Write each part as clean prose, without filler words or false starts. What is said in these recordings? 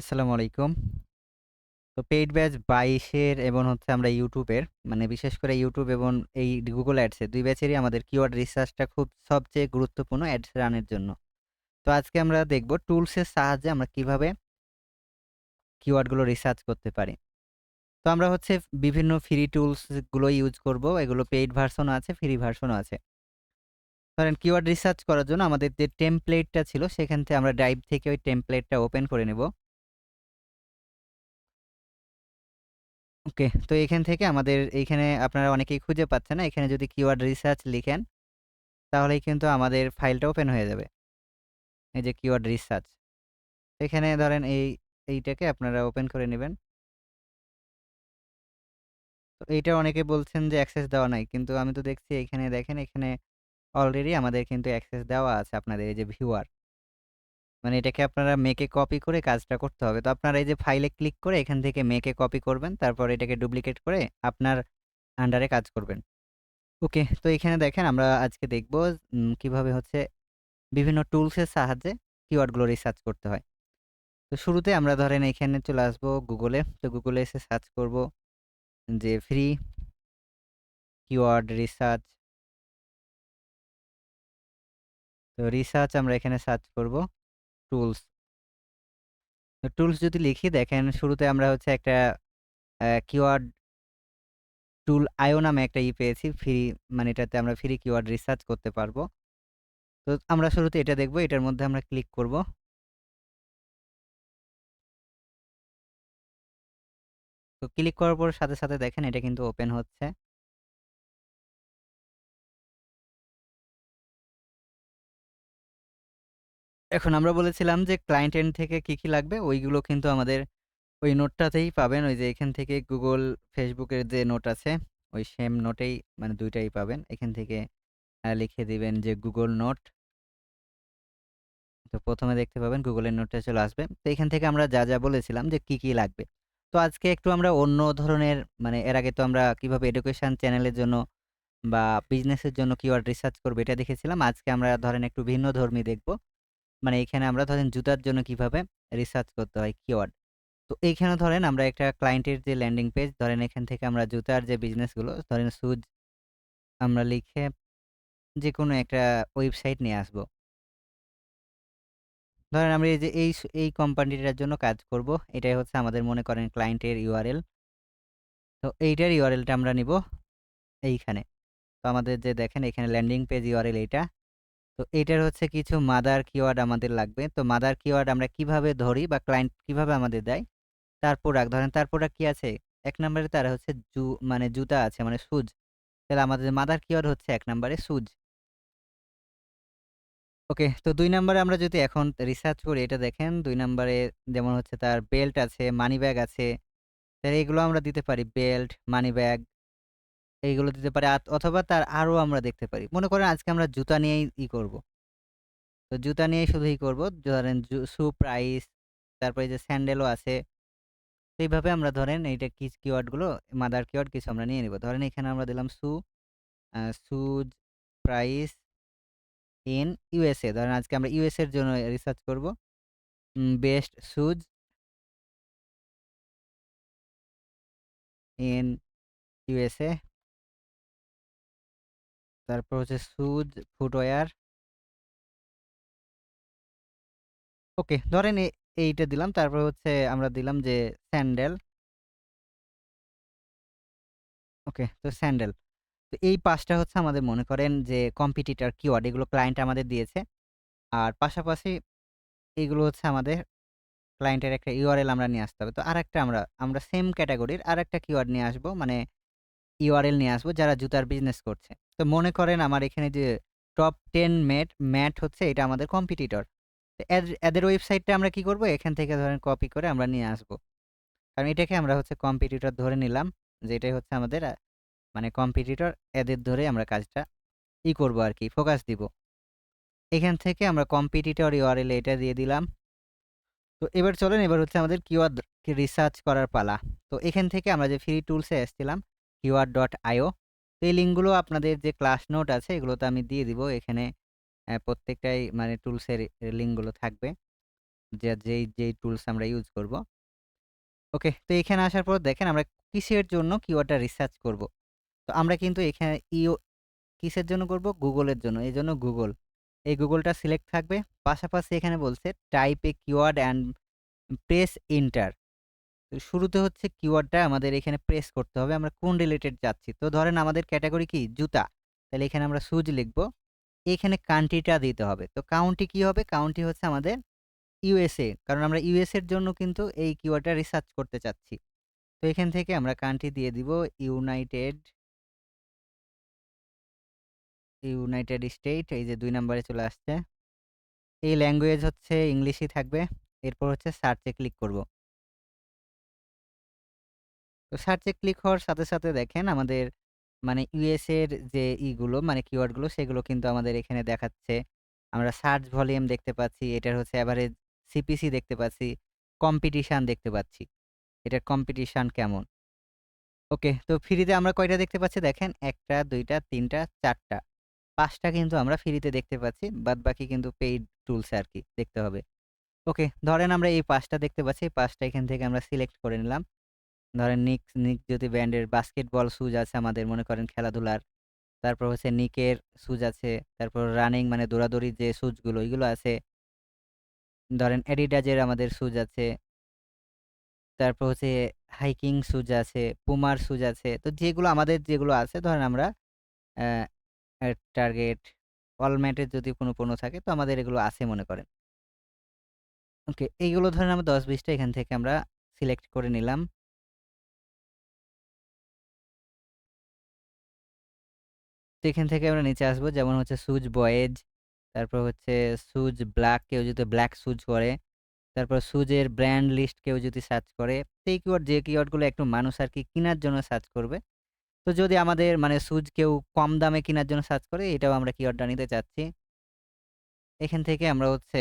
আসসালামু আলাইকুম। তো পেইড ব্যাচ ২২ এর এবং হচ্ছে আমরা YouTube এর মানে বিশেষ করে YouTube এবং এই Google Ads এর ২ ব্যাচেরই আমাদের কিওয়ার্ড রিসার্চটা খুব সবচেয়ে গুরুত্বপূর্ণ অ্যাডস রানের জন্য। তো আজকে আমরা দেখব টুলস এর সাহায্যে আমরা কিভাবে কিওয়ার্ডগুলো রিসার্চ করতে পারি। তো আমরা হচ্ছে বিভিন্ন ফ্রি টুলস গুলো ইউজ করব। এগুলো পেইড ভার্সনও আছে, ফ্রি ভার্সনও আছে। ধরেন কিওয়ার্ড রিসার্চ করার জন্য আমাদের যে টেমপ্লেটটা ছিল সেখান থেকে আমরা ড্রাইভ থেকে ওই টেমপ্লেটটা ওপেন করে নেব। ওকে। তো এখান থেকে আমাদের এইখানে আপনারা অনেকেই খুঁজে পাচ্ছেন না। এখানে যদি কিওয়ার্ড রিসার্চ লিখেন, তাহলেই কিন্তু আমাদের ফাইলটা ওপেন হয়ে যাবে। এই যে কিওয়ার্ড রিসার্চ। এখানে ধরেন এইটাকে আপনারা ওপেন করে নিবেন। তো এইটা অনেকে বলছেন যে অ্যাক্সেস দেওয়া নাই। কিন্তু আমি তো দেখছি এখানে দেখেন এখানে অলরেডি আমাদের কিন্তু অ্যাক্সেস দেওয়া আছে আপনাদের এই যে ভিউয়ার। মানে এটাকে আপনারা মেক এ কপি করে কাজটা করতে হবে। তো আপনারা এই যে ফাইলে ক্লিক করে এখান থেকে মেক এ কপি করবেন। তারপর এটাকে ডুপ্লিকেট করে আপনার আন্ডারে কাজ করবেন। ওকে। তো এখানে দেখেন আমরা আজকে দেখব কিভাবে হচ্ছে বিভিন্ন টুলসের সাহায্যে কিওয়ার্ডগুলো রিসার্চ করতে হয়। তো শুরুতে আমরা ধরেন এখানে চলে আসবো গুগলে। তো গুগলে এসে সার্চ করব যে ফ্রি কিওয়ার্ড রিসার্চ। তো রিসার্চ আমরা এখানে সার্চ করব টুলস। তো টুলস যদি লিখি দেখেন শুরুতে আমরা হচ্ছে একটা কিওয়ার্ড টুল আইও নামে একটা পেয়েছি ফ্রি মানে এটাতে আমরা ফ্রি কিওয়ার্ড রিসার্চ করতে পারবো। তো আমরা শুরুতে এটা দেখব। এটার মধ্যে আমরা ক্লিক করব। তো ক্লিক করার পর সাথে দেখেন এটা কিন্তু ওপেন হচ্ছে। এখন আমরা বলেছিলাম যে ক্লায়েন্ট এন্ড থেকে কি লাগবে ওইগুলো কিন্তু আমাদের ওই নোটটাতেই পাবেন। ওই যে এখান থেকে Google, Facebook এর যে নোট আছে ওই সেম নোটেই মানে ২ টাই পাবেন। এখান থেকে লিখে দিবেন যে Google নোট। তো ১ম এ দেখতে পাবেন Google এর নোটটা চলে আসবে। তো এখান থেকে আমরা যা বলেছিলাম যে কি লাগবে। তো আজকে একটু আমরা অন্য ধরনের মানে এর আগে তো আমরা কিভাবে এডুকেশন চ্যানেলের জন্য বা বিজনেসের জন্য কিওয়ার্ড রিসার্চ করব এটা দেখেছিলাম। আজকে আমরা ধরেন একটু ভিন্নধর্মী দেখব। মানে এখানে আমরা ধরেন জুতার জন্য কিভাবে রিসার্চ করতে হয় কিওয়ার্ড। তো এইখানে ধরেন আমরা একটা ক্লায়েন্টের যে ল্যান্ডিং পেজ ধরেন এখান থেকে আমরা জুতার যে বিজনেসগুলো ধরেন শুজ আমরা লিখে যেকোনো একটা ওয়েবসাইট নিয়ে আসবো। ধরেন আমরা এই যে এই কোম্পানিটার জন্য কাজ করব। এটাই হচ্ছে আমাদের মনে করেন ক্লায়েন্টের ইউআরএল। তো এইটার ইউআরএলটা আমরা নিব এইখানে। তো আমাদের যে দেখেন এখানে ল্যান্ডিং পেজ ইউআরএল এইটা। তো এইটার হচ্ছে কিছু মাদার কিওয়ার্ড আমাদের লাগবে। তো মাদার কিওয়ার্ড আমরা কিভাবে ধরি বা ক্লায়েন্ট কিভাবে আমাদের দেয়? তার প্রোডাক্ট ধরেন তার প্রোডাক্ট কি আছে? ১ নম্বরে তার হচ্ছে মানে জুতা আছে মানে শুজ। তাহলে আমাদের মাদার কিওয়ার্ড হচ্ছে ১ নম্বরে শুজ। ওকে। তো ২ নম্বরে আমরা যদি এখন রিসার্চ করি এটা দেখেন ২ নম্বরে যেমন হচ্ছে তার বেল্ট আছে, মানি ব্যাগ আছে। তাহলে এগুলো আমরা দিতে পারি বেল্ট, মানি ব্যাগ এইগুলো দিতে পারি অথবা তার আরো আমরা দেখতে পারি। মনে করেন আজকে আমরা জুতা নিয়েই করব। তো জুতা নিয়েই শুধু করব। ধরেন শু প্রাইস তারপরে এই যে স্যান্ডেলও আছে। তো এইভাবে আমরা ধরেন এইটা কিওয়ার্ড গুলো মাদার কিওয়ার্ড কিছু আমরা নিয়ে নিব। ধরেন এখানে আমরা দিলাম শুজ প্রাইস ইন ইউএসএ। ধরেন আজকে আমরা ইউএসএ এর জন্য রিসার্চ করব। Best shoes in USA. তারপর হচ্ছে শুজ ফুটওয়্যার। ওকে। ধরেন এইটা দিলাম। তারপর হচ্ছে আমরা দিলাম যে স্যান্ডেল। ওকে। তো স্যান্ডেল। তো এই ৫ টা হচ্ছে আমাদের মনে করেন যে কম্পিটিটর কিওয়ার্ড এগুলো ক্লায়েন্ট আমাদের দিয়েছে। আর পাশাপাশি এগুলো হচ্ছে আমাদের ক্লায়েন্টের একটা ইউআরএল আমরা নিয়ে আসতে হবে। তো আরেকটা আমরা সেম ক্যাটেগরির আরেকটা কিওয়ার্ড নিয়ে আসবো। মানে ইউআরএল নিয়ে আসবো যারা জুতার বিজনেস করছে। তো মনে করেন আমার এখানে যে টপ 10 ম্যাট হচ্ছে এটা আমাদের কম্পিটিটর। তো এদের ওয়েবসাইটটা আমরা কি করব? এখান থেকে ধরেন কপি করে আমরা নিয়ে আসবো। কারণ এটাকে আমরা হচ্ছে কম্পিটিটর ধরে নিলাম যে এটাই হচ্ছে আমাদের মানে কম্পিটিটর এদের ধরে আমরা কাজটা করব আরকি ফোকাস দিব। এখান থেকে আমরা কম্পিটিটর ইউআরএল এটা দিয়ে দিলাম। তো এবার চলেন এবার হচ্ছে আমাদের কিওয়ার্ড রিসার্চ করার পালা। তো এখান থেকে আমরা যে ফ্রি টুলসে এসেছিলাম keyword.io। তো এই লিঙ্কগুলো আপনাদের যে ক্লাস নোট আছে এগুলোতে আমি দিয়ে দিব। এখানে প্রত্যেকটাই মানে টুলসের লিঙ্কগুলো থাকবে। যেই টুলস আমরা ইউজ করব। ওকে, তো এখানে আসার পর দেখেন আমরা কিসের জন্য কিওয়ার্ডটা রিসার্চ করব। তো আমরা কিন্তু এখানে কিসের জন্য করব? গুগলের জন্য। এজন্য গুগল। এই গুগলটা সিলেক্ট থাকবে। পাশাপাশি এখানে বলছে type A keyword and press enter. তো শুরুতে হচ্ছে কিওয়ার্ডটা আমাদের এখানে প্রেস করতে হবে। আমরা কোন রিলেটেড যাচ্ছি। তো ধরেন আমাদের ক্যাটেগরি কি? জুতা। তাহলে এখানে আমরা শুজ লিখব। এখানে কান্ট্রিটা দিতে হবে। তো কাউন্টি কি হবে? কাউন্টি হচ্ছে আমাদের ইউএসএ। কারণ আমরা ইউএস এর জন্য কিন্তু এই কিওয়ার্ডটা রিসার্চ করতে চাচ্ছি। তো এখান থেকে আমরা কান্ট্রি দিয়ে দিব ইউনাইটেড ইউনাইটেড স্টেট। এই যে ২ নাম্বারে চলে আসছে। এই ল্যাঙ্গুয়েজ হচ্ছে ইংলিশই থাকবে। এরপর হচ্ছে সার্চ এ ক্লিক করব। তো সার্চে ক্লিক হওয়ার সাথে, সাথে দেখেন আমাদের মানে ইউএস এর যে মানে কিওয়ার্ড গুলো সেগুলো কিন্তু আমাদের এখানে দেখাচ্ছে। আমরা সার্চ ভলিউম দেখতে পাচ্ছি। এটার হচ্ছে এভারেজ সিপিসি দেখতে পাচ্ছি। কম্পিটিশন দেখতে পাচ্ছি। এটার কম্পিটিশন কেমন? ওকে, তো ফ্রিতে আমরা কয়টা দেখতে পাচ্ছি দেখেন ১ টা, ২ টা, ৩ টা, ৪ টা। ৫ টা কিন্তু আমরা ফ্রিতে দেখতে পাচ্ছি। বাদবাকি কিন্তু পেইড টুলস এ আরকি দেখতে হবে। ওকে, ধরেন আমরা এই ৫ টা দেখতে পাচ্ছি। ৫ টা এখান থেকে আমরা সিলেক্ট করে নিলাম। ধরেন নিক যদি ব্র্যান্ডের বাস্কেটবল শুজ আছে আমাদের মনে করেন খেলাধুলার। তারপর হচ্ছে নিকের শুজ আছে। তারপর রানিং মানে দৌড়াদৌড়ির যে শুজগুলো এগুলো আছে। ধরেন অ্যাডিডাজের আমাদের শুজ আছে। তারপর হচ্ছে হাইকিং শুজ আছে, পুমার শুজ আছে। তো যেগুলো আমাদের যেগুলো আছে ধরেন আমরা অ্যা টার্গেট, ওয়ালমার্টের যদি কোনো পণ্য থাকে তো আমাদের এগুলো আছে মনে করেন। ওকে, এইগুলো ধরেন আমরা ১০-২০ টা এখান থেকে আমরা সিলেক্ট করে নিলাম। তো এখান থেকে আমরা নিচে আসবো যেমন হচ্ছে সুজ বয়েজ, তারপর হচ্ছে সুজ ব্লাক কেউ যদি ব্লাক সুজ করে, তারপর সুজের ব্র্যান্ড লিস্ট কেউ যদি সার্চ করে, তো এই কিওয়ার্ড যে কিওয়ার্ডগুলো একটু মানুষ আরকি কিনার জন্য সার্চ করবে। তো যদি আমাদের মানে সুজ কেউ কম দামে কিনার জন্য সার্চ করে এটাও আমরা কিওয়ার্ডটা নিতে চাচ্ছি। এখান থেকে আমরা হচ্ছে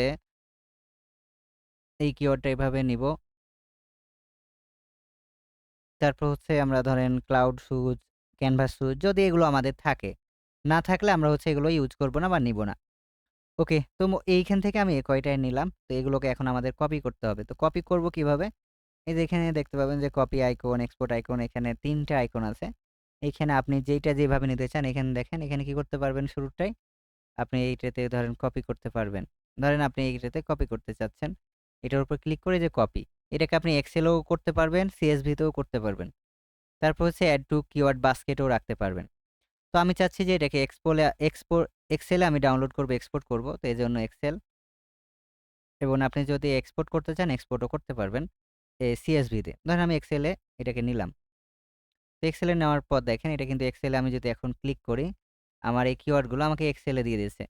এই কিওয়ার্ডটা এভাবে নিবো। তারপর হচ্ছে আমরা ধরেন ক্লাউড শুজ, ক্যানভাস শুজ যদি এগুলো আমাদের থাকে। না থাকলে আমরা হচ্ছে এগুলো ইউজ করব না বা নিব না। ওকে, তো এইখান থেকে আমি এই কয়টাই নিলাম। তো এগুলোকে এখন আমাদের কপি করতে হবে। তো কপি করব কিভাবে? এই যে এখানে দেখতে পাবেন যে কপি আইকন, এক্সপোর্ট আইকন এখানে ৩ টা আইকন আছে। এইখানে আপনি যেইটা যেভাবে নিতে চান এখানে দেখেন, এখানে কি করতে পারবেন শুরুরটাই? আপনি এইটাতে ধরেন কপি করতে পারবেন। ধরেন আপনি এইটাতে কপি করতে চাচ্ছেন। এটার উপর ক্লিক করে যে কপি। এটাকে আপনি এক্সেলেও করতে পারবেন, সিএসভি তেও করতে পারবেন। তারপর হচ্ছে এড টু কিওয়ার্ড বাস্কেটেও রাখতে পারবেন। তো আমি চাচ্ছি যে এটাকে এক্সেলে আমি ডাউনলোড করব, এক্সপোর্ট করব। তো এজন্য এক্সেল এবং আপনি যদি এক্সপোর্ট করতে চান এক্সপোর্টও করতে পারবেন সিএসভি তে। ধরেন আমি এক্সেলে এটাকে নিলাম। তো এক্সেলে নেওয়ার পর দেখেন এটা কিন্তু এক্সেলে আমি যদি এখন ক্লিক করি, আমার এই কিওয়ার্ডগুলো আমাকে এক্সেলে দিয়ে দিয়েছে।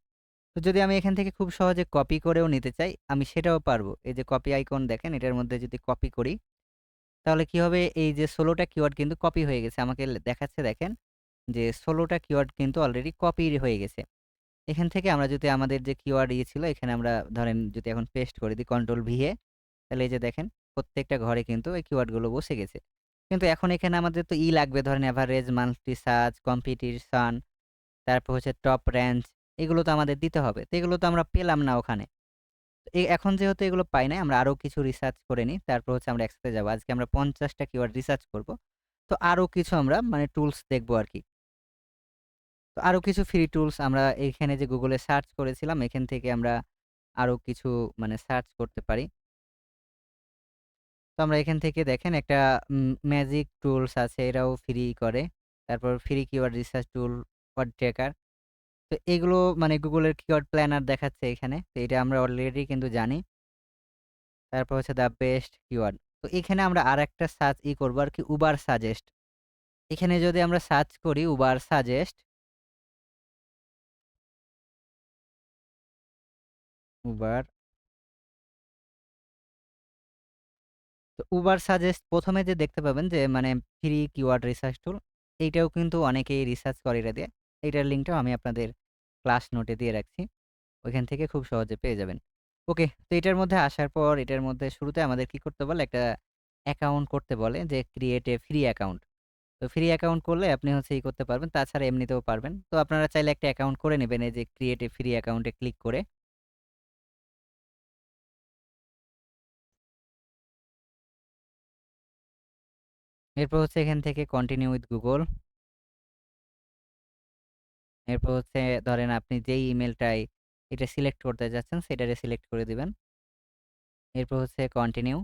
তো যদি আমি এখান থেকে খুব সহজে কপি করেও নিতে চাই, আমি সেটাও পারবো। এই যে কপি আইকন দেখেন এটার মধ্যে যদি কপি করি, তাহলে কি হবে? এই যে ১৬ টা কিওয়ার্ড কিন্তু কপি হয়ে গেছে। আমাকে দেখাচ্ছে দেখেন যে ১৬ টা কিওয়ার্ড কিন্তু অলরেডি কপি হয়ে গেছে। এখান থেকে আমরা যদি আমাদের যে কিওয়ার্ড ছিল এখানে আমরা ধরেন যদি এখন পেস্ট করে দিই কন্ট্রোল ভি এ, তাহলে এই যে দেখেন প্রত্যেকটা ঘরে কিন্তু এই কিওয়ার্ডগুলো বসে গেছে। কিন্তু এখন এখানে আমাদের তো লাগবে ধরেন এভারেজ, মান্থলি সার্চ, কম্পিটিশন, তারপর হচ্ছে টপ রেঞ্জ এগুলো তো আমাদের দিতে হবে। তো এগুলো তো আমরা পেলাম না ওখানে। তো এখন যেহেতু এগুলো পাই নাই আমরা আরো কিছু রিসার্চ করে নিই। তারপর হচ্ছে আমরা একসাথে যাবো। আজকে আমরা ৫০ টা কিওয়ার্ড রিসার্চ করব। তো আরো কিছু আমরা মানে টুলস দেখবো আরকি। তো আরো কিছু ফ্রি টুলস আমরা এইখানে যে Google এ সার্চ করেছিলাম এখান থেকে আমরা আরো কিছু মানে সার্চ করতে পারি। তো আমরা এখান থেকে দেখেন একটা ম্যাজিক টুলস আছে এরাও ফ্রি করে। তারপর free keyword research tool, word tracker. তো এগুলো মানে Google এর কিওয়ার্ড প্ল্যানার দেখাচ্ছে এখানে। তো এটা আমরা অলরেডি কিন্তু জানি। তারপর হচ্ছে দ্য বেস্ট কিওয়ার্ড। তো এখানে আমরা আরেকটা সার্চ করব আরকি উবার সাজেস্ট। এখানে যদি আমরা সার্চ করি উবার সাজেস্ট, উবার তো উবার সাজেস্ট ১ম এ যে দেখতে পাবেন যে মানে ফ্রি কিওয়ার্ড রিসার্চ টুল এইটাও কিন্তু অনেকেই রিসার্চ করে এটা দিয়ে। এইটার লিঙ্কটাও আমি আপনাদের ক্লাস নোটে দিয়ে রাখছি। ওইখান থেকে খুব সহজে পেয়ে যাবেন। ওকে, তো এটার মধ্যে আসার পর এটার মধ্যে শুরুতে আমাদের কি করতে বলে একটা অ্যাকাউন্ট করতে বলে যে ক্রিয়েট এ ফ্রি অ্যাকাউন্ট। তো ফ্রি অ্যাকাউন্ট করলে আপনি হচ্ছে করতে পারবেন। তাছাড়া এমনিতেও পারবেন। তো আপনারা চাইলে একটা অ্যাকাউন্ট করে নিবেন এই যে create a free account A click করে। এরপর হচ্ছে এখান থেকে কন্টিনিউ উইথ গুগল। এরপর হচ্ছে ধরেন আপনি যেই ইমেইলটায় এটা সিলেক্ট করতে যাচ্ছেন সেটারে সিলেক্ট করে দিবেন। এরপর হচ্ছে কন্টিনিউ।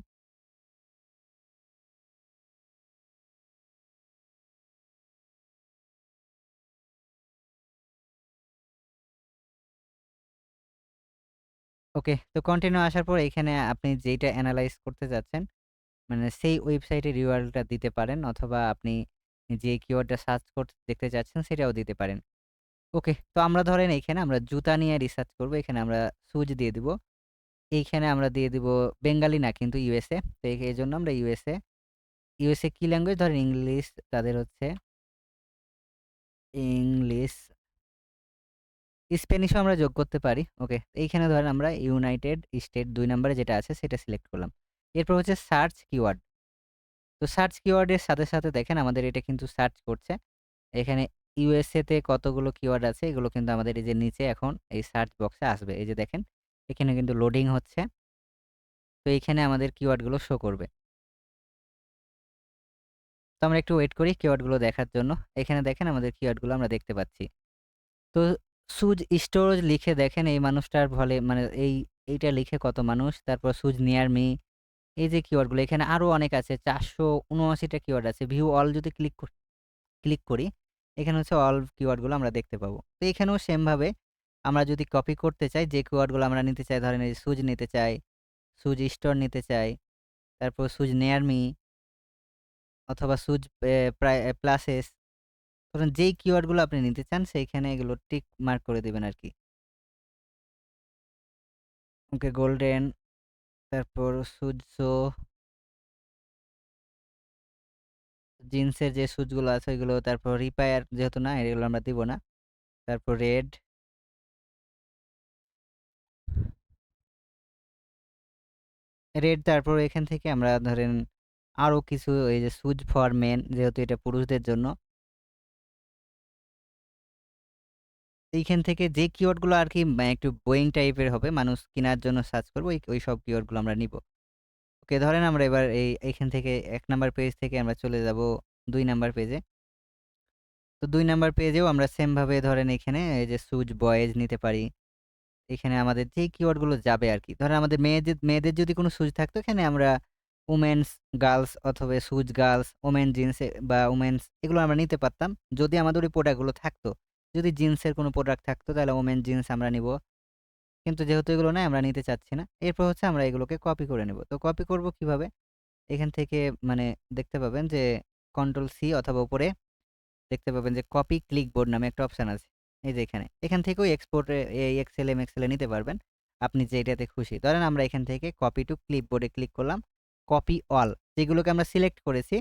ওকে, তো কন্টিনিউ আসার পর এইখানে আপনি যেইটা এনালাইজ করতে যাচ্ছেন, মানে সেই ওয়েবসাইটের URL টা দিতে পারেন অথবা আপনি যে কিওয়ার্ডটা সার্চ দেখতে চাচ্ছেন সেটাও দিতে পারেন। ওকে, তো আমরা ধরেন এইখানে আমরা জুতা নিয়ে রিসার্চ করব। এখানে আমরা সুজ দিয়ে দিব। এইখানে আমরা দিয়ে দিব বেঙ্গালি না কিন্তু USA। তো এজন্য আমরা USA। USA কি ল্যাঙ্গুয়েজ? ধরেন ইংলিশ তাদের হচ্ছে ইংলিশ। স্প্যানিশও আমরা যোগ করতে পারি। ওকে, এইখানে ধরেন আমরা ইউনাইটেড স্টেট ২ নাম্বারে যেটা আছে সেটা সিলেক্ট করলাম। এরপর হচ্ছে সার্চ কিওয়ার্ড। তো সার্চ কিওয়ার্ডের সাথে দেখেন আমাদের এটা কিন্তু সার্চ করছে। এখানে USA তে কতগুলো কিওয়ার্ড আছে এগুলো কিন্তু আমাদের এই যে নিচে এখন এই সার্চ বক্সে আসবে। এই যে দেখেন এখানে কিন্তু লোডিং হচ্ছে। তো এইখানে আমাদের কিওয়ার্ডগুলো শো করবে। তো আমরা একটু ওয়েট করি কিওয়ার্ডগুলো দেখার জন্য। এখানে দেখেন আমাদের কিওয়ার্ডগুলো আমরা দেখতে পাচ্ছি। তো সুজ স্টোরেজ লিখে দেখেন এই মানুষটার ফলে মানে এইটা লিখে কত মানুষ, তারপর সুজ নিয়ার মি, এই যে কিওয়ার্ডগুলো এখানে আরো অনেক আছে ৪৭৯ টা কিওয়ার্ড আছে। ভিউ অল যদি ক্লিক করি, এখানে হচ্ছে অল কিওয়ার্ডগুলো আমরা দেখতে পাবো। তো এখানেও সেম ভাবে আমরা যদি কপি করতে চাই যে কিওয়ার্ডগুলো আমরা নিতে চাই, ধরেন এই সুজ নিতে চাই, সুজ স্টোর নিতে চাই, তারপর সুজ নিয়ার মি অথবা সুজ প্লাসেস, ধরেন যেই কিওয়ার্ডগুলো আপনি নিতে চান সেইখানে এগুলো টিক মার্ক করে দিবেন আরকি। ওকে, গোল্ডেন, তারপর সুজসো, জিন্সের যে সুজগুলো আছে ওইগুলো, তারপর রিপায়ার যেহেতু না এগুলো আমরা দিব না। তারপর রেড, তারপর এখান থেকে আমরা ধরেন আরো কিছু এই যে সুজ ফর মেন যেহেতু এটা পুরুষদের জন্য। এইখান থেকে যে কিওয়ার্ডগুলো আরকি একটু বোয়িং টাইপের হবে, মানুষ কিনার জন্য সার্চ করবে ওইসব কিওয়ার্ডগুলো আমরা নিব। ওকে, ধরেন আমরা এবার এইখান থেকে ১ নাম্বার পেজ থেকে আমরা চলে যাব ২ নাম্বার পেজে। তো ২ নাম্বার পেজেও আমরা সেম ভাবে ধরেন এখানে এই যে সুজ বয়েজ নিতে পারি। এখানে আমাদের যেই কিওয়ার্ডগুলো যাবে আরকি। ধরেন আমাদের মেয়েদের যদি কোনো সুজ থাকতো এখানে আমরা ওমেন্স, গার্লস অথবা সুজ গার্লস, ওমেন জিন্স বা ওমেন্স এগুলো আমরা নিতে পারতাম। যদি আমাদের ওই প্রোডাক্টগুলো থাকতো। যদি জিন্সের কোনো প্রোডাক্ট থাকতো তাহলে ওমেন জিন্স আমরা নিবো। কিন্তু যেহেতু এগুলো নাই আমরা নিতে চাচ্ছি না। এরপর হচ্ছে আমরা এগুলোকে কপি করে নেব। তো কপি করব কিভাবে? এখান থেকে মানে দেখতে পাবেন যে কন্ট্রোল সি অথবা উপরে দেখতে পাবেন যে কপি ক্লিকবোর্ড নামে একটা অপশন আছে। এই যে এখানে। এখান থেকেও এক্সপোর্ট এই এক্সেল, এমএক্সেল এ নিতে পারবেন। আপনি যেটাতে খুশি। ধরেন আমরা এখান থেকে copy to clipboard A click করলাম। কপি অল যেগুলোকে আমরা সিলেক্ট করেছি,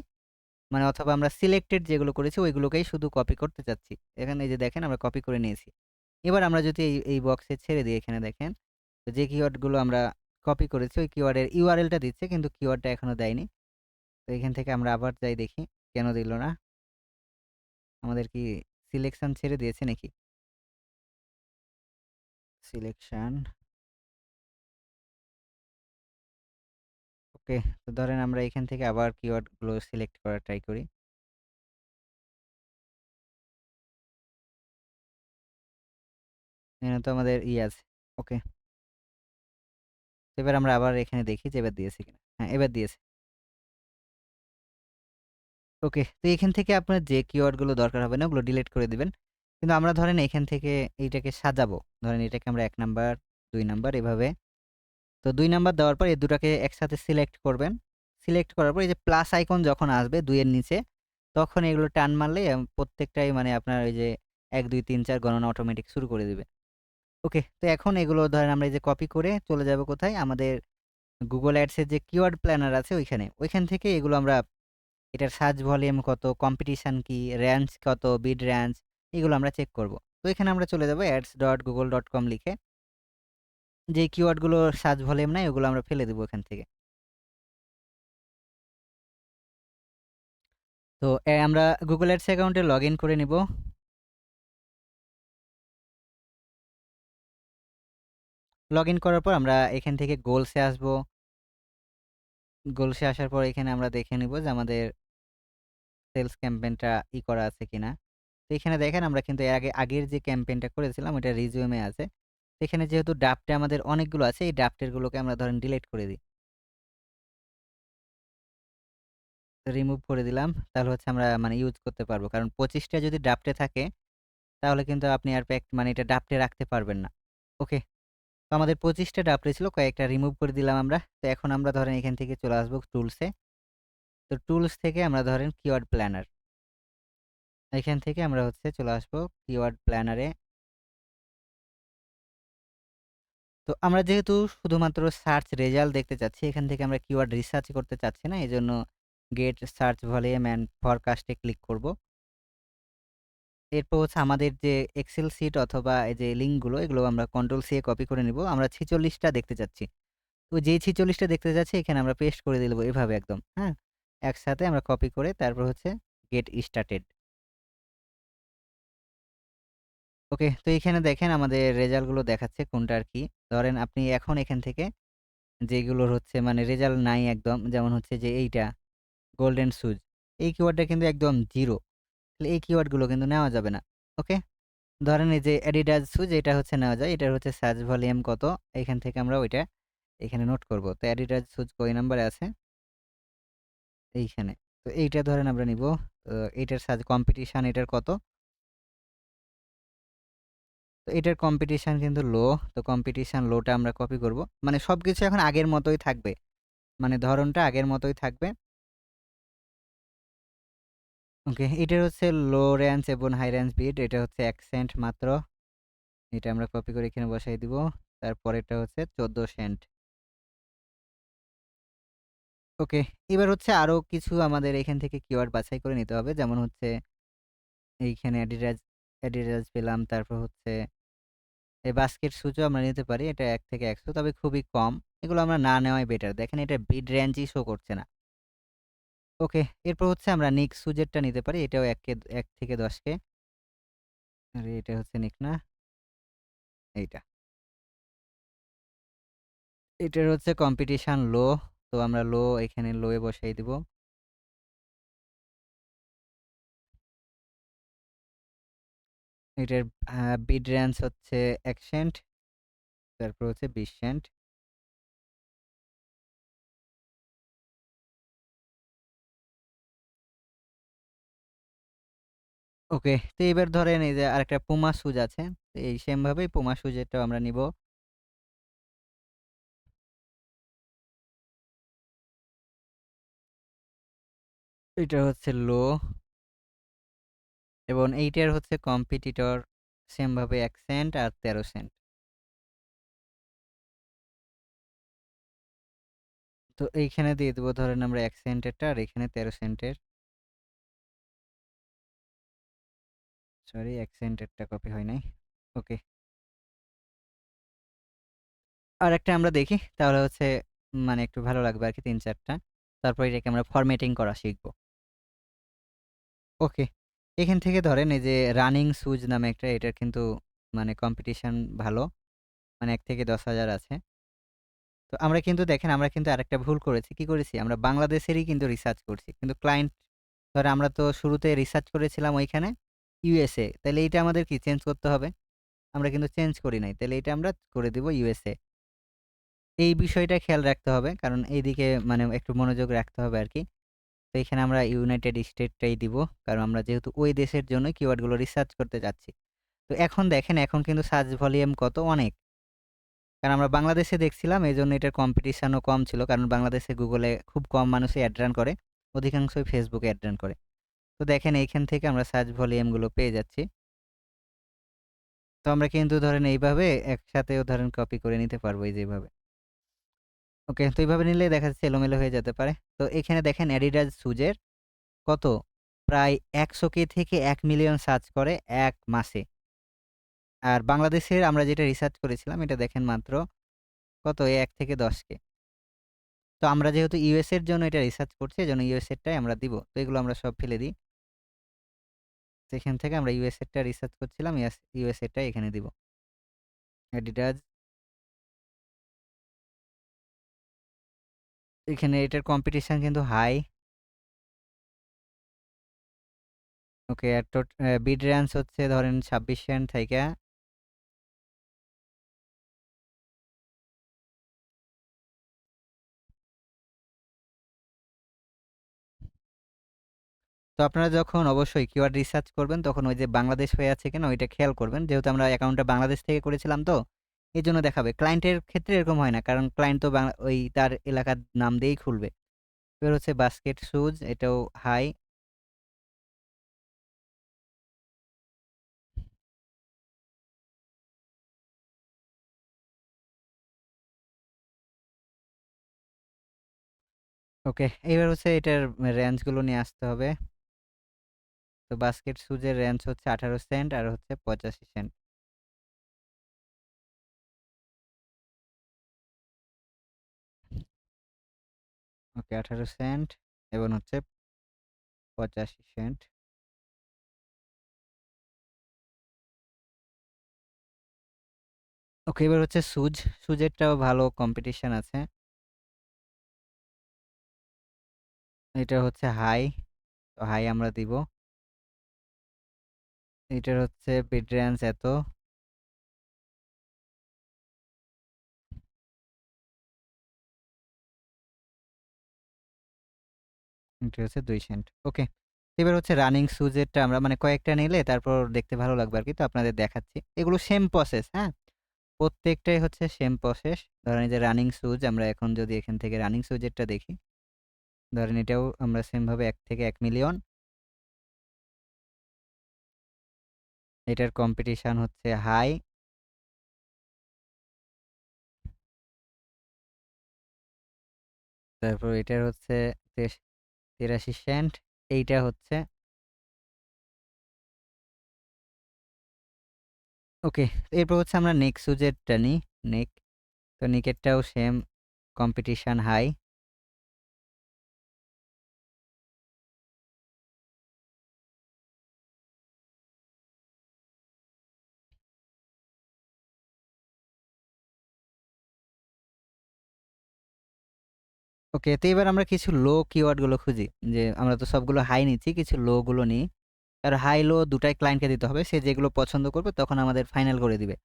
মানে অথবা আমরা সিলেক্টেড যেগুলো করেছি ওইগুলোকেই শুধু কপি করতে চাচ্ছি। এখানে এই যে দেখেন আমরা কপি করে নিয়েছি। এবার আমরা যদি এই বক্সে ছেড়ে দিই, এখানে দেখেন যে কিওয়ার্ডগুলো আমরা কপি করেছি ওই কিওয়ার্ডের URL টা দিচ্ছে কিন্তু কিওয়ার্ডটা এখনো দেয়নি। তো এখান থেকে আমরা আবার যাই দেখি কেন দিল না? আমাদের কি সিলেকশন ছেড়ে দিয়েছে নাকি? সিলেকশন, ওকে। তো ধরেন আমরা এখান থেকে আবার কিওয়ার্ড গুলো সিলেক্ট করার ট্রাই করি। এখানে তো আমাদের আছে। ওকে। এবার আমরা আবার এখানে দেখি যে এবার দিয়েছে কিনা। হ্যাঁ, এবার দিয়েছে। ওকে। তো এখান থেকে আপনার যে কিওয়ার্ড গুলো দরকার হবে না ওগুলো ডিলিট করে দিবেন। কিন্তু আমরা ধরেন এখান থেকে এইটাকে সাজাবো। ধরেন এটাকে আমরা ১ নাম্বার, ২ নাম্বার এভাবে। তো ২ নাম্বার দেওয়ার পর এই দুটাকে একসাথে সিলেক্ট করবেন। সিলেক্ট করার পর এই যে প্লাস আইকন যখন আসবে ২ এর নিচে, তখন এগুলো টান মারলে প্রত্যেকটাই মানে আপনার ওই যে ১, ২, ৩, ৪ গণনা অটোমেটিক শুরু করে দিবে। ওকে। তো এখন এগুলো ধরেন আমরা এই যে কপি করে চলে যাবো কোথায়? আমাদের Google Ads এর যে কিওয়ার্ড প্ল্যানার আছে ওইখানে। ওইখান থেকে এগুলো আমরা এটার সার্চ ভলিউম কত, কম্পিটিশন কি, রেঞ্জ কত, বিড রেঞ্জ এগুলো আমরা চেক করব। তো এখানে আমরা চলে যাবো ads.google.com লিখে যে কিওয়ার্ড গুলোর সার্চ ভলিউম নাই ওগুলো আমরা ফেলে দিব এখান থেকে। তো আমরা Google Ads অ্যাকাউন্টে লগইন করে নিব। লগইন করার পর আমরা এখান থেকে গোলস এ আসবো। গোলস এ আসার পর এখানে আমরা দেখে নিব যে আমাদের সেলস ক্যাম্পেইনটা করা আছে কিনা। তো এখানে দেখেন আমরা কিন্তু এর আগের যে ক্যাম্পেইনটা করেছিলাম ওইটা রিজিউমে আছে। তো এখানে যেহেতু ড্রাফটে আমাদের অনেকগুলো আছে এই ড্রাফটের গুলোকে আমরা ধরেন ডিলিট করে দিই। রিমুভ করে দিলাম। তাহলে হচ্ছে আমরা মানে ইউজ করতে পারবো। কারণ ২৫ টা যদি ড্রাফটে থাকে তাহলে কিন্তু আপনি আর মানে এটা ড্রাফটে রাখতে পারবেন না। ওকে। তো আমাদের ২৫ টা ড্রাফটে ছিল কয়েকটা রিমুভ করে দিলাম আমরা। তো এখন আমরা ধরেন এখান থেকে চলে আসবো টুলসে। তো টুলস থেকে আমরা ধরেন কিওয়ার্ড প্ল্যানার। এখান থেকে আমরা হচ্ছে চলে আসবো কিওয়ার্ড প্ল্যানারে। তো আমরা যেহেতু শুধুমাত্র সার্চ রেজাল্ট দেখতে চাচ্ছি, এখান থেকে আমরা কিওয়ার্ড রিসার্চ করতে চাচ্ছি না। এজন্য get search volume and forecast এ ক্লিক করব। এরপর হচ্ছে আমাদের যে এক্সেল শিট অথবা এই যে লিঙ্কগুলো এগুলো আমরা কন্ট্রোল সি এ কপি করে নিব। আমরা ৪৬ টা দেখতে চাচ্ছি। তো যেই ৪৬ টা দেখতে যাচ্ছি এখানে আমরা পেস্ট করে দিব এভাবে একদম, হ্যাঁ? একসাথে আমরা কপি করে তারপর হচ্ছে গেট স্টার্টেড। ওকে, তো এখানে দেখেন আমাদের রেজাল্ট গুলো দেখাচ্ছে কোনটার কি। ধরেন আপনি এখন এখান থেকে যেগুলোর হচ্ছে মানে রেজাল্ট নাই একদম যেমন হচ্ছে যে এইটা গোল্ডেন শুজ। এই কিওয়ার্ডটা কিন্তু একদম 0 তাহলে এই কিওয়ার্ড গুলো কিন্তু নেওয়া যাবে না। ওকে? ধরেন এই যে Adidas শুজ এটা হচ্ছে নেওয়া যায়। এটার হচ্ছে সার্চ ভলিউম কত? এখান থেকে আমরা ওইটা এখানে নোট করব। তো Adidas শুজ কয় নাম্বারে আছে? এইখানে। তো এইটা ধরেন আমরা নিবো। তো এইটার সাথে কম্পিটিশন এটার কত? তো এটার কম্পিটিশন কিন্তু লো। তো কম্পিটিশন লোটা আমরা কপি করব। মানে সবকিছু এখন আগের মতোই থাকবে। মানে ধরনটা আগের মতোই থাকবে। ওকে, এটার হচ্ছে লো রেঞ্জ এবং হাই রেঞ্জ বিট। এটা হচ্ছে অ্যাকসেন্ট মাত্র। এটা আমরা কপি করে এখানে বসাই দিব। তারপরেরটা হচ্ছে ১৪ সেন্ট। ওকে, এবার হচ্ছে আরো কিছু আমাদের এখান থেকে কিওয়ার্ড বাছাই করে নিতে হবে। যেমন হচ্ছে এইখানে অ্যাডিডাস পেলাম। তারপর হচ্ছে এই বাস্কেট শুজও আমরা নিতে পারি। এটা ১ থেকে ১০০ তবে খুবই কম। এগুলো আমরা না নেওয়াই বেটার। দেখেন এটা বিড রেঞ্জই শো করছে না। ওকে, এরপর হচ্ছে আমরা নিক শুজেরটা নিতে পারি। এটাও ১ থেকে ১০ কে। আরে এটা হচ্ছে নিক না, এইটা। এটার হচ্ছে কম্পিটিশন লো। তো আমরা লো এখানে লো এ বসাই দিব। এটার বিড রেঞ্জ হচ্ছে ১ সেন্ট। তারপর হচ্ছে ২০ সেন্ট। ওকে। তো এবার ধরেন এই যে আরেকটা পুমা শুজ আছে। তো এই সেম ভাবেই পুমা শুজেরটাও আমরা নিব। এটা হচ্ছে লো এবং এইটার হচ্ছে কম্পিটিটর সেম ভাবে ১ সেন্ট আর ১৩ সেন্ট। তো এইখানে দিয়ে দেব ধরেন আমরা ১ সেন্টেরটা আর এখানে ১৩ সেন্টের। সরি ১ সেন্টেরটা কপি হয় নাই। ওকে। আরেকটা আমরা দেখি তাহলে হচ্ছে মানে একটু ভালো লাগবে আরকি ৩-৪ টা। তারপর এটাকে আমরা ফরম্যাটিং করা শিখব। ওকে। এখান থেকে ধরেন এই যে রানিং সুজ নামে একটা এটার কিন্তু মানে কম্পিটিশন ভালো। মানে ১ থেকে ১০,০০০ আছে। তো আমরা কিন্তু দেখেন আমরা কিন্তু আরেকটা ভুল করেছি। কি করেছি? আমরা বাংলাদেশেরই কিন্তু রিসার্চ করছি। কিন্তু ক্লায়েন্ট ধরেন আমরা তো শুরুতে রিসার্চ করেছিলাম ওইখানে USA। তাইলে এইটা আমাদের কি চেঞ্জ করতে হবে? আমরা কিন্তু চেঞ্জ করি নাই। তাইলে এইটা আমরা করে দিব USA। এই বিষয়টা খেয়াল রাখতে হবে। কারণ এইদিকে মানে একটু মনোযোগ রাখতে হবে আরকি। তো এখানে আমরা ইউনাইটেড স্টেটটাই দিব। কারণ আমরা যেহেতু ওই দেশের জন্যই কিওয়ার্ড গুলো রিসার্চ করতে চাচ্ছি। তো এখন দেখেন এখন কিন্তু সার্চ ভলিউম কত? অনেক। কারণ আমরা বাংলাদেশে দেখছিলাম এজন্য এটার কম্পিটিশনও কম ছিল। কারণ বাংলাদেশে গুগলে খুব কম মানুষই অ্যাড রান করে। অধিকাংশই ফেসবুকে অ্যাড রান করে। তো দেখেন এইখান থেকে আমরা সার্চ ভলিউম গুলো পেয়ে যাচ্ছি। তো আমরা কিন্তু ধরেন এইভাবে একসাথেও ধরেন কপি করে নিতে পারবো এই যে এভাবে। ওকে, তো এইভাবে নিলে দেখা যাচ্ছে এলোমেলো হয়ে যেতে পারে। তো এখানে দেখেন Adidas শুজের কত? প্রায় ১০০K থেকে ১,০০,০০০ সার্চ করে ১ মাসে। আর বাংলাদেশের আমরা যেটা রিসার্চ করেছিলাম এটা দেখেন মাত্র কত? ১ থেকে ১০K। তো আমরা যেহেতু ইউএস এর জন্য এটা রিসার্চ করছি এজন্য ইউএস এরটাই আমরা দিব। তো এগুলো আমরা সব ফেলে দিই। তো এখান থেকে আমরা ইউএস এরটা রিসার্চ করছিলাম ইউএস এরটাই এখানে দিব। Adidas এখানে এটার কম্পিটিশন কিন্তু হাই। ওকে আর বিড রেঞ্জ হচ্ছে ধরেন 26 সেন্ট থাইকা তো আপনারা যখন অবশ্যই কিওয়ার্ড রিসার্চ করবেন তখন ওই যে বাংলাদেশ হয়ে আছে কিনা ওইটা খেয়াল করবেন। যেহেতু আমরা অ্যাকাউন্টটা বাংলাদেশ থেকে করেছিলাম তো, এজন্য দেখাবে। ক্লায়েন্টের ক্ষেত্রে এরকম হয় না। কারণ ক্লায়েন্ট তো ওই তার এলাকার নাম দিয়েই খুলবে। এবার হচ্ছে বাস্কেট শুজ এটাও হাই। ওকে, এইবার হচ্ছে এটার রেঞ্জ গুলো নিয়ে আসতে হবে। তো বাস্কেট শুজের রেঞ্জ হচ্ছে 18 সেন্ট আর হচ্ছে 85 সেন্ট। ওকে 18 সেন্ট এবং হচ্ছে 85 সেন্ট। ওকে, এবার হচ্ছে সুজেরটাও ভালো কম্পিটিশন আছে। এটা হচ্ছে হাই, তো হাই আমরা দিব। এটার হচ্ছে বিড রেঞ্জ এত। এটা হচ্ছে 2 সেন্ট। ওকে। এবার হচ্ছে রানিং সুজেরটা আমরা মানে কয়েকটা নিলে তারপর দেখতে ভালো লাগবে আরকি। তো আপনাদের দেখাচ্ছি। এগুলো সেম প্রসেস, হ্যাঁ? প্রত্যেকটাই হচ্ছে সেম প্রসেস। ধরেন এই যে রানিং সুজ আমরা এখন যদি এখান থেকে রানিং সুজেরটা দেখি, ধরেন এটাও আমরা সেম ভাবে ১ থেকে ১ মিলিয়ন। এটার কম্পিটিশন হচ্ছে হাই। তারপর এটার হচ্ছে ৮৩ সেন্ট। এইটা হচ্ছে ওকে। এরপর হচ্ছে আমরা নেক সুজেরটা নিই। নেক। তো নেকেরটাও সেম কম্পিটিশন হাই। ওকে, তো এবার আমরা কিছু লো কিওয়ার্ড গুলো খুঁজি। যে আমরা তো সবগুলো হাই নিচ্ছি, কিছু লো গুলো নিই। আর হাই লো দুটাই ক্লায়েন্টকে দিতে হবে। সে যেগুলো পছন্দ করবে তখন আমাদের ফাইনাল করে দিবে।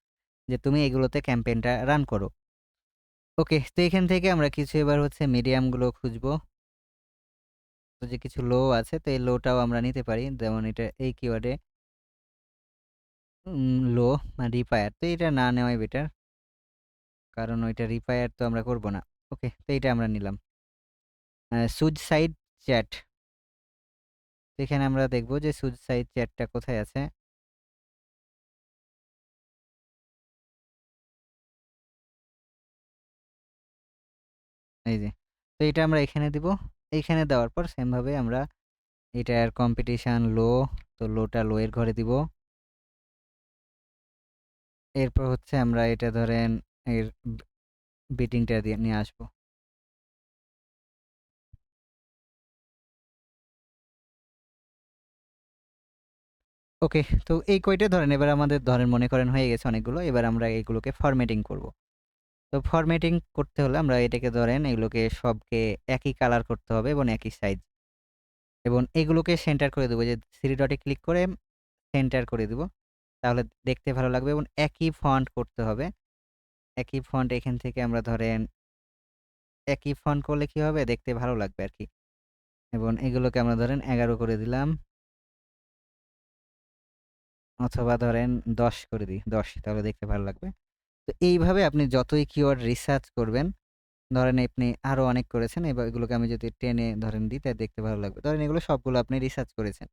যে তুমি এগুলোতে ক্যাম্পেইনটা রান করো। ওকে, তো এখান থেকে আমরা কিছু এবার হচ্ছে মিডিয়াম গুলো খুঁজবো। তো যে কিছু লো আছে তো এই লোটাও আমরা নিতে পারি। যেমন এটা এই কিওয়ার্ডে লো রিপায়ার। তো এটা না নেওয়াই বেটার। কারণ ওইটা রিপায়ার তো আমরা করব না। ওকে, তো এইটা আমরা নিলাম। Suicide chat. তো এখানে আমরা দেখব যে সুইসাইড চ্যাটটা কোথায় আছে। এই যে। তো এটা আমরা এখানে দিব। এইখানে দেওয়ার পর সেম ভাবে আমরা এটার কম্পিটিশন লো, তো লোটা লো এর ঘরে দিব। এরপর হচ্ছে আমরা এটা ধরেন এর বিটিংটা দিয়ে নিয়ে আসবো। ওকে, তো এই কয়টা ধরেন এবার আমাদের ধরেন মনে করেন হয়ে গেছে অনেকগুলো। এবার আমরা এগুলোকে ফরম্যাটিং করব। তো ফরম্যাটিং করতে হলে আমরা এটাকে ধরেন এগুলোকে সবকে একই কালার করতে হবে এবং একই সাইজ। এবং এগুলোকে সেন্টার করে দেব যে 3 ডটে ক্লিক করে সেন্টার করে দিব। তাহলে দেখতে ভালো লাগবে এবং একই ফন্ট করতে হবে। একই ফন্ট এখান থেকে আমরা ধরেন একই ফন্ট করলে কি হবে? দেখতে ভালো লাগবে আরকি। এবং এগুলোকে আমরা ধরেন ১১ করে দিলাম। অথবা ধরেন ১০ করে দিই। ১০ তাহলে দেখতে ভালো লাগবে। তো এইভাবে আপনি যতই কিওয়ার্ড রিসার্চ করবেন, ধরেন আপনি আরো অনেক করেছেন। এবার এগুলোকে আমি যদি টেনে ধরেন দিই তাহলে দেখতে ভালো লাগবে। ধরেন এগুলো সবগুলো আপনি রিসার্চ করেছেন।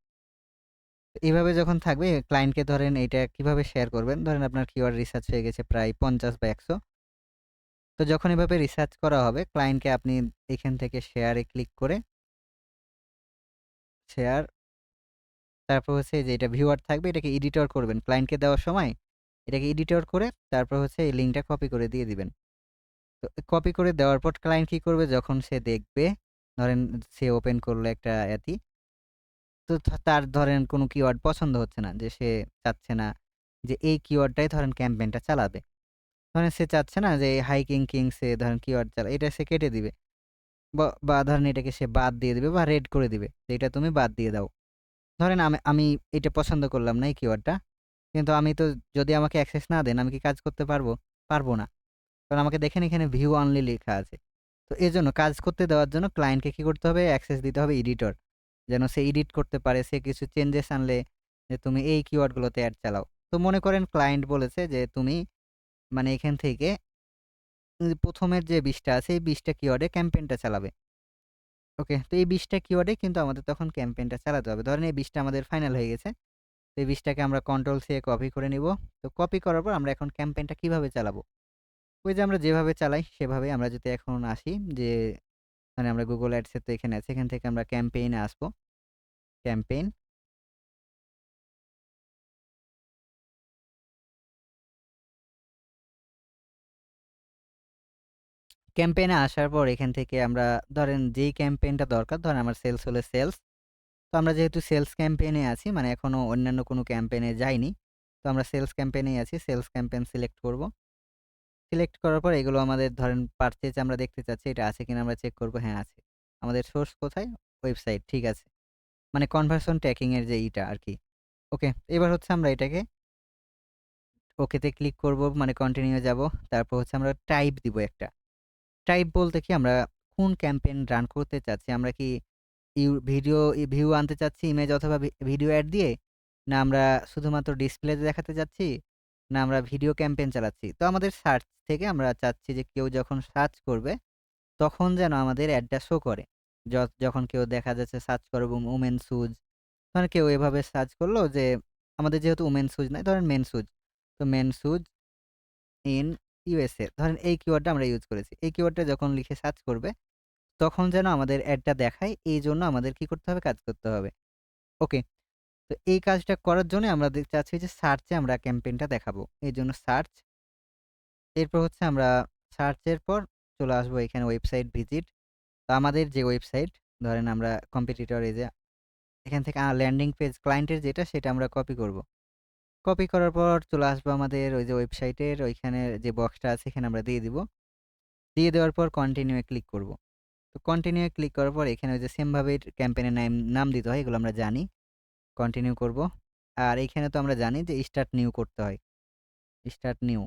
তো এভাবে যখন থাকবে ক্লায়েন্টকে ধরেন এইটা কিভাবে শেয়ার করবেন? ধরেন আপনার কিওয়ার্ড রিসার্চ হয়ে গেছে প্রায় ৫০ বা ১০০। তো যখন এভাবে রিসার্চ করা হবে ক্লায়েন্টকে আপনি এখান থেকে শেয়ারে ক্লিক করে শেয়ার তারপর হচ্ছে যে এটা ভিউয়ার থাকবে এটাকে এডিটর করবেন। ক্লায়েন্টকে দেওয়ার সময় এটাকে এডিটর করে তারপর হচ্ছে এই লিঙ্কটা কপি করে দিয়ে দিবেন। তো কপি করে দেওয়ার পর ক্লায়েন্ট কি করবে যখন সে দেখবে, ধরেন সে ওপেন করলো একটা তো তার ধরেন কোনো কিওয়ার্ড পছন্দ হচ্ছে না যে সে চাচ্ছে না যে এই কিওয়ার্ডটাই ধরেন ক্যাম্পেইনটা চালাবে। ধরেন সে চাচ্ছে না যে হাইকিং কিংস এ ধরেন কিওয়ার্ড চালা এটা সে কেটে দিবে। বা ধরেন এটাকে সে বাদ দিয়ে দিবে বা রেড করে দিবে। যে এটা তুমি বাদ দিয়ে দাও। ধরেন আমি এটা পছন্দ করলাম না এই কিওয়ার্ডটা। কিন্তু আমি তো যদি আমাকে অ্যাক্সেস না দেন আমি কি কাজ করতে পারবো? পারবো না। কারণ আমাকে দেখেন এখানে ভিউ অনলি লেখা আছে। তো এজন্য কাজ করতে দেওয়ার জন্য ক্লায়েন্টকে কি করতে হবে? অ্যাক্সেস দিতে হবে এডিটর। যেন সে এডিট করতে পারে, সে কিছু চেঞ্জেস আনলে যে তুমি এই কিওয়ার্ড গুলোতে এড চালাও। তো মনে করেন ক্লায়েন্ট বলেছে যে তুমি মানে এখান থেকে ১ম এর যে ২০ টা আছে এই ২০ টা কিওয়ার্ডে ক্যাম্পেইনটা চালাবে। ওকে? তো এই ২০ টা কিওয়ার্ডে কিন্তু আমাদের তখন ক্যাম্পেইনটা চালাতে হবে। ধরেন এই ২০ টা আমাদের ফাইনাল হয়ে গেছে। তো এই ২০ টাকে আমরা কন্ট্রোল সি এ কপি করে নিবো। তো কপি করার পর আমরা এখন ক্যাম্পেইনটা কিভাবে চালাবো? ওই যে আমরা যেভাবে চালাই সেভাবেই আমরা যদি এখন আসি যে মানে আমরা Google Ads এর তো এখানে আছে। এখান থেকে আমরা ক্যাম্পেইন এ আসবো। ক্যাম্পেইন, ক্যাম্পেইন এ আসার পর এখান থেকে আমরা ধরেন যেই ক্যাম্পেইনটা দরকার, ধরেন আমার সেলস হলে সেলস। তো আমরা যেহেতু সেলস ক্যাম্পেইন এ আছি মানে এখনো অন্যান্য কোনো ক্যাম্পেইন এ যাইনি। তো আমরা সেলস ক্যাম্পেইন এই আছি। সেলস ক্যাম্পেইন সিলেক্ট করব। সিলেক্ট করার পর এগুলো আমাদের ধরেন পারচেজ আমরা দেখতে চাচ্ছি এটা আছে কিনা আমরা চেক করব। হ্যাঁ, আছে। আমাদের সোর্স কোথায়? ওয়েবসাইট। ঠিক আছে। মানে কনভারশন ট্র্যাকিং এর যে ইটা আরকি। ওকে। এবার হচ্ছে আমরা এটাকে ওকে তে ক্লিক করব মানে কন্টিনিউ এ যাব। তারপর হচ্ছে আমরা টাইপ দিব একটা। টাইপ বলতে কি আমরা কোন ক্যাম্পেইন রান করতে চাচ্ছি? আমরা কি ভিডিও ভিউ আনতে চাচ্ছি ইমেজ অথবা ভিডিও অ্যাড দিয়ে? না আমরা শুধুমাত্র ডিসপ্লেতে দেখাতে চাচ্ছি? না আমরা ভিডিও ক্যাম্পেইন চালাচ্ছি? তো আমাদের সার্চ থেকে আমরা চাচ্ছি যে কেউ যখন সার্চ করবে তখন যেন আমাদের অ্যাডটা শো করে। যখন কেউ দেখা যাচ্ছে সার্চ করবে ওমেন শুজ, ধরেন কেউ এভাবে সার্চ করলো যে আমাদের যেহেতু ওমেন শুজ নাই ধরেন মেন শুজ। তো মেন শুজ ইন ইউএসএ ধরেন এই কিওয়ার্ডটা আমরা ইউজ করেছি। এই কিওয়ার্ডটা যখন লিখে সার্চ করবে তখন যেন আমাদের অ্যাডটা দেখায় এইজন্য আমাদের কি করতে হবে? কাজ করতে হবে। ওকে। তো এই কাজটা করার জন্য আমরা চাচ্ছি যে সার্চে আমরা ক্যাম্পেইনটা দেখাবো। এজন্য সার্চ, এরপর হচ্ছে আমরা সার্চের পর চলে আসবো এখানে ওয়েবসাইট ভিজিট। তো আমাদের যে ওয়েবসাইট ধরেন আমরা কম্পিটিটর এই যে এখান থেকে ল্যান্ডিং পেজ ক্লায়েন্টের যেটা সেটা আমরা কপি করব। কপি করার পর চলে আসবো আমাদের ওই যে ওয়েবসাইটের ওইখানে যে বক্সটা আছে এখানে আমরা দিয়ে দিব। দিয়ে দেওয়ার পর কন্টিনিউ এ ক্লিক করব। তো কন্টিনিউ এ ক্লিক করার পর এখানে ওই যে সেম ভাবে ক্যাম্পেইনের নাম দিতে হয় এগুলো আমরা জানি। কন্টিনিউ করব। আর এইখানে তো আমরা জানি যে স্টার্ট নিউ করতে হয়। Start new.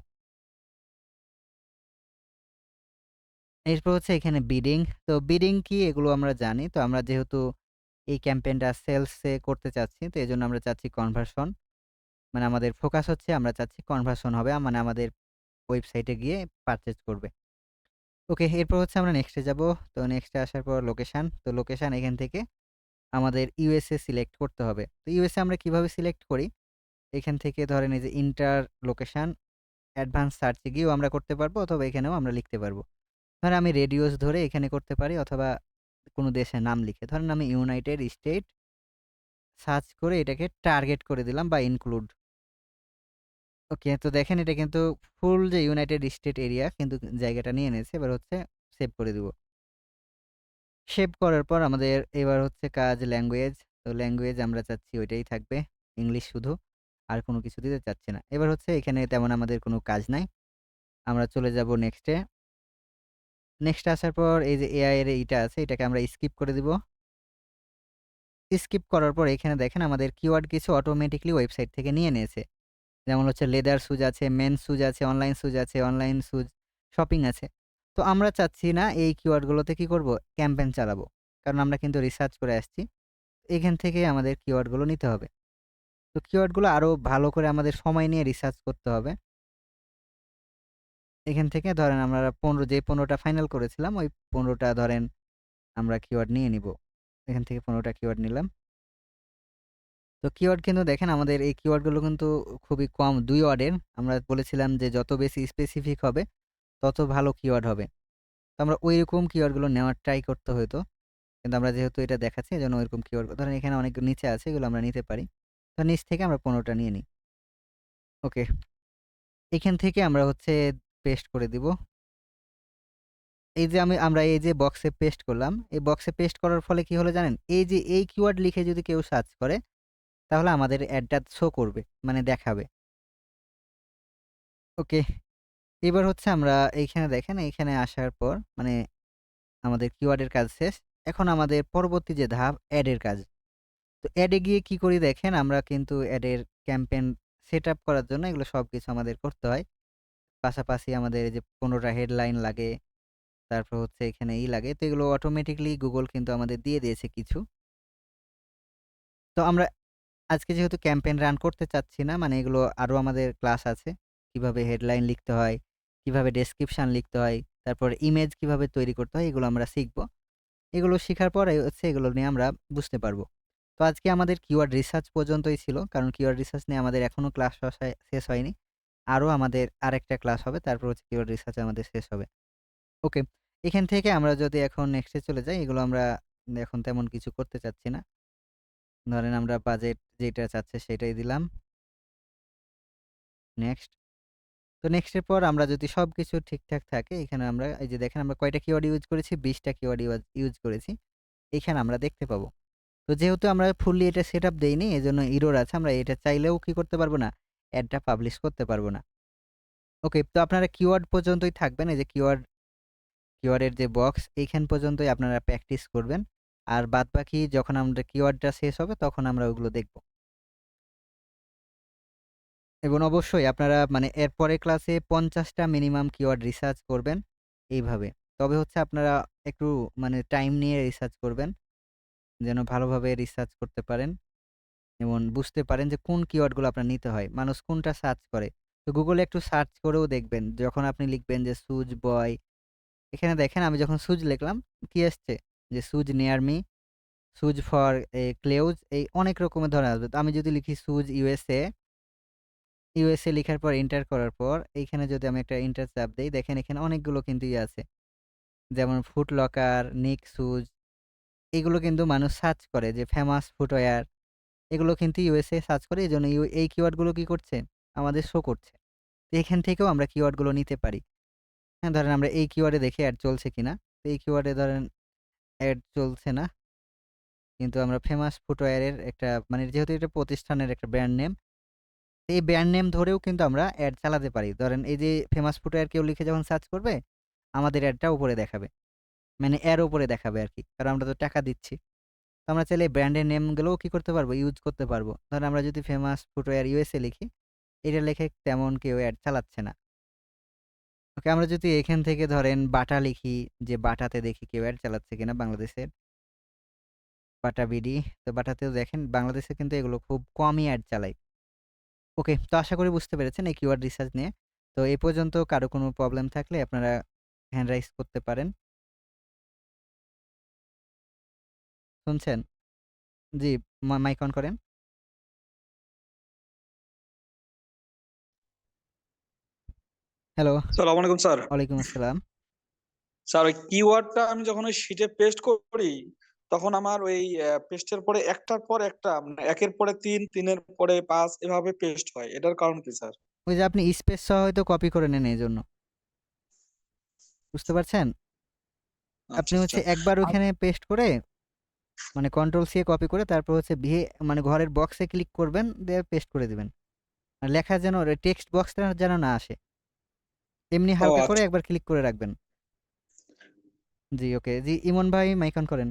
এরপর হচ্ছে এখানে বিডিং। তো বিডিং কি এগুলো আমরা জানি। তো আমরা যেহেতু এই ক্যাম্পেইনটা সেলস এ করতে চাচ্ছি তো এজন্য আমরা চাচ্ছি কনভার্সন। মানে আমাদের ফোকাস হচ্ছে আমরা চাচ্ছি কনভার্সন হবে। মানে আমাদের ওয়েবসাইটে গিয়ে পারচেজ করবে। ওকে, এরপর হচ্ছে আমরা নেক্সট এ যাবো। তো নেক্সট এ আসার পর লোকেশন। তো লোকেশন এখান থেকে আমাদের ইউএসএ সিলেক্ট করতে হবে। তো ইউএসএ আমরা কিভাবে সিলেক্ট করি? এখান থেকে ধরেন এই যে ইন্টার লোকেশন অ্যাডভান্স সার্চ এ গিয়েও আমরা করতে পারবো অথবা এখানেও আমরা লিখতে পারবো। ধরেন আমি রেডিওস ধরে এখানে করতে পারি অথবা কোনো দেশের নাম লিখে। ধরেন আমি ইউনাইটেড স্টেট সার্চ করে এটাকে টার্গেট করে দিলাম বা ইনক্লুড। ওকে, তো দেখেন এটা কিন্তু ফুল যে ইউনাইটেড স্টেট এরিয়া কিন্তু জায়গাটা নিয়ে নিয়েছে। এবার হচ্ছে সেভ করে দিব। সেভ করার পর আমাদের এবার হচ্ছে কাজ ল্যাঙ্গুয়েজ। তো ল্যাঙ্গুয়েজ আমরা চাচ্ছি ওইটাই থাকবে, ইংলিশ শুধু। আর কোনো কিছু দিতে চাচ্ছি না। এবার হচ্ছে এখানে তেমন আমাদের কোনো কাজ নাই। আমরা চলে যাব নেক্সট এ। নেক্সট এ আসার পর এই যে এআই এর এইটা আছে এটাকে আমরা স্কিপ করে দিব। স্কিপ করার পর এখানে দেখেন আমাদের কিওয়ার্ড কিছু অটোমেটিক্যালি ওয়েবসাইট থেকে নিয়ে নিয়েছে। যেমন হচ্ছে লেদার শুজ আছে, মেন্স শুজ আছে, অনলাইন শুজ আছে, অনলাইন শুজ শপিং আছে। তো আমরা চাচ্ছি না এই কিওয়ার্ড গুলোতে কি করব? ক্যাম্পেইন চালাবো। কারণ আমরা কিন্তু রিসার্চ করে আসছি। এখান থেকে আমাদের কিওয়ার্ড গুলো নিতে হবে। তো কিওয়ার্ড গুলো আরো ভালো করে আমাদের সময় নিয়ে রিসার্চ করতে হবে। এখান থেকে ধরেন আমরা ১৫ যে ১৫ টা ফাইনাল করেছিলাম ওই ১৫ টা ধরেন আমরা কিওয়ার্ড নিয়ে নিব। এখান থেকে ১৫ টা কিওয়ার্ড নিলাম। তো কিওয়ার্ড কিন্তু দেখেন আমাদের এই কিওয়ার্ড গুলো কিন্তু খুবই কম ২ ওয়ার্ডের। আমরা বলেছিলাম যে যত বেশি স্পেসিফিক হবে তত ভালো কিওয়ার্ড হবে। তো আমরা ঐরকম কিওয়ার্ড গুলো নেওয়ার ট্রাই করতে হইতো। কিন্তু আমরা যেহেতু এটা দেখাচ্ছি এজন্য ওইরকম কিওয়ার্ড ধরেন এখানে অনেক নিচে আছে এগুলো আমরা নিতে পারি। তো নিচ থেকে আমরা ১৫ টা নিয়ে নিই। ওকে। এখান থেকে আমরা হচ্ছে পেস্ট করে দিব। এই যে আমরা এই যে বক্সে পেস্ট করলাম, এই বক্সে পেস্ট করার ফলে কি হলো জানেন? এই যে এই কিওয়ার্ড লিখে যদি কেউ সার্চ করে তাহলে আমাদের অ্যাডটা শো করবে, মানে দেখাবে। ওকে। এবার হচ্ছে আমরা এইখানে দেখেন এইখানে আসার পর মানে আমাদের কিওয়ার্ডের কাজ শেষ। এখন আমাদের পরবর্তী যে ধাপ অ্যাড এর কাজ। তো অ্যাডে গিয়ে কি করি দেখেন, আমরা কিন্তু অ্যাডের ক্যাম্পেইন সেটআপ করার জন্য এগুলো সবকিছু আমাদের করতে হয়। পাশাপাশি আমাদের এই যে ১৫ টা হেডলাইন লাগে, তারপর হচ্ছে এখানে লাগে। তো এগুলো অটোমেটিক্যালি Google কিন্তু আমাদের দিয়ে দিয়েছে কিছু। তো আমরা আজকে যেহেতু ক্যাম্পেইন রান করতে চাচ্ছি না, মানে এগুলো আরো আমাদের ক্লাস আছে। কিভাবে হেডলাইন লিখতে হয়, কিভাবে ডেসক্রিপশন লিখতে হয়, তারপর ইমেজ কিভাবে তৈরি করতে হয়, এগুলো আমরা শিখব। এগুলো শিখার পরে হচ্ছে এগুলো নিয়ে আমরা বুঝতে পারবো। তো আজকে আমাদের কিওয়ার্ড রিসার্চ পর্যন্তই ছিল। কারণ কিওয়ার্ড রিসার্চ নিয়ে আমাদের এখনো ক্লাস শেষ হয়নি। আরো আমাদের আরেকটা ক্লাস হবে। তারপর হচ্ছে কিওয়ার্ড রিসার্চ আমাদের শেষ হবে। ওকে। এখান থেকে আমরা যদি এখন নেক্সট এ চলে যাই, এগুলো আমরা এখন তেমন কিছু করতে চাচ্ছি না। ধরেন আমরা বাজেট যেটা চাচ্ছে সেটাই দিলাম। নেক্সট। তো নেক্সট এর পর আমরা যদি সবকিছু ঠিকঠাক থাকে, এখানে আমরা এই যে দেখেন আমরা কয়টা কিওয়ার্ড ইউজ করেছি, ২০ টা কিওয়ার্ড ইউজ করেছি। এখানে আমরা দেখতে পাবো। তো যেহেতু আমরা ফুললি এটা সেটআপ দেইনি, এজন্য এরর আছে। আমরা এটা চাইলেও কি করতে পারবো না? এডটা পাবলিশ করতে পারবো না। ওকে, তো আপনারা কিওয়ার্ড পর্যন্তই থাকবেন। এই যে কিওয়ার্ডের যে বক্স, এইখান পর্যন্তই আপনারা প্র্যাকটিস করবেন। আর বাদবাকি যখন আমাদের কিওয়ার্ডটা শেষ হবে, তখন আমরা ওগুলো দেখব। এবং অবশ্যই আপনারা মানে এর পরের ক্লাসে ৫০ টা মিনিমাম কিওয়ার্ড রিসার্চ করবেন এইভাবে। তবে হচ্ছে আপনারা একটু মানে টাইম নিয়ে রিসার্চ করবেন, যেন ভালোভাবে রিসার্চ করতে পারেন এবং বুঝতে পারেন যে কোন কিওয়ার্ডগুলো আপনার নিতে হয়। মানুষ কোনটা সার্চ করে। তো Google এ একটু সার্চ করেও দেখবেন। যখন আপনি লিখবেন যে সুজ বয়, এখানে দেখেন আমি যখন সুজ লিখলাম, কি আসছে? যে shoes near me, shoes for ক্লেউজ, এই অনেক রকমের ধরনের আসবে। তো আমি যদি লিখি সুজ ইউএসএ লিখার পর এন্টার করার পর এইখানে যদি আমি একটা এন্টার চাপ দেই, দেখেন এখানে অনেকগুলো কিন্তু আছে। যেমন ফুট লকার, নিক শুজ, এগুলো কিন্তু মানুষ সার্চ করে যে ফেমাস ফুটওয়্যার, এগুলো কিন্তু ইউএসএ সার্চ করে। এজন্য এই কিওয়ার্ডগুলো কি করছে? আমাদের শো করছে। তো এখান থেকেও আমরা কিওয়ার্ডগুলো নিতে পারি। হ্যাঁ, ধরেন আমরা এই কিওয়ার্ডে দেখি এড চলছে কিনা। তো এই কিওয়ার্ডে ধরেন এড চলছে না। কিন্তু আমরা ফেমাস ফুটওয়্যারের একটা মানে যেহেতু এটা প্রতিষ্ঠানের একটা ব্র্যান্ড নেম, এই ব্র্যান্ড নেম ধরেও কিন্তু আমরা এড চালাতে পারি। ধরেন এই যে ফেমাস ফুটওয়্যার কেউ লিখে যখন সার্চ করবে, আমাদের এডটা উপরে দেখাবে। মানে এর উপরে দেখাবে আরকি। কারণ আমরা তো টাকা দিচ্ছি। তো আমরা চাইলে ব্র্যান্ডের নেমগুলোও কি করতে পারবো? ইউজ করতে পারবো। ধরেন আমরা যদি ফেমাস ফুটওয়্যার ইউএসএ লিখি, এটা লিখে তেমন কেউ এড চালাচ্ছে না। ওকে, আমরা যদি এখান থেকে ধরেন বাটা লিখি, যে বাটাতে দেখি কেউ এড চালাচ্ছে কিনা বাংলাদেশের। বাটা বিডি। তো বাটাতেও দেখেন বাংলাদেশে কিন্তু এগুলো খুব কমই এড চালায়। ওকে, তো আশা করি বুঝতে পেরেছেন এই কিওয়ার্ড রিসার্চ নিয়ে। তো এই পর্যন্ত কারো কোনো প্রবলেম থাকলে আপনারা হ্যান্ড রাইজ করতে পারেন। শুনছেন? জি, মাইক অন করেন। হ্যালো, সালাম আলাইকুম স্যার। ওয়ালাইকুম আসসালাম। স্যার ওই কিওয়ার্ডটা আমি যখন ওই শিটে পেস্ট করি, তখন আমার ওই পেস্টের পরে একটার পর একটা মানে একের পরে ৩, ৩ এর পরে ৫ এভাবে পেস্ট হয়। এটার কারণ কি স্যার? ওই যে আপনি স্পেস সহ হয়তো কপি করে নেন এজন্য। বুঝতে পারছেন? আপনি আচ্ছা, আচ্ছা। হচ্ছে একবার আর ওইখানে পেস্ট করে মানে কন্ট্রোল সি এ কপি করে তারপর হচ্ছে মানে ঘরের বক্সে ক্লিক করবেন, দিয়ে পেস্ট করে দিবেন। আর লেখা যেন টেক্সট বক্সটা যেন না আসে। এমনি ও হালকা করে আচ্ছা। একবার ক্লিক করে রাখবেন। জি, ওকে। জি, ইমন ভাই মাইক অন করেন।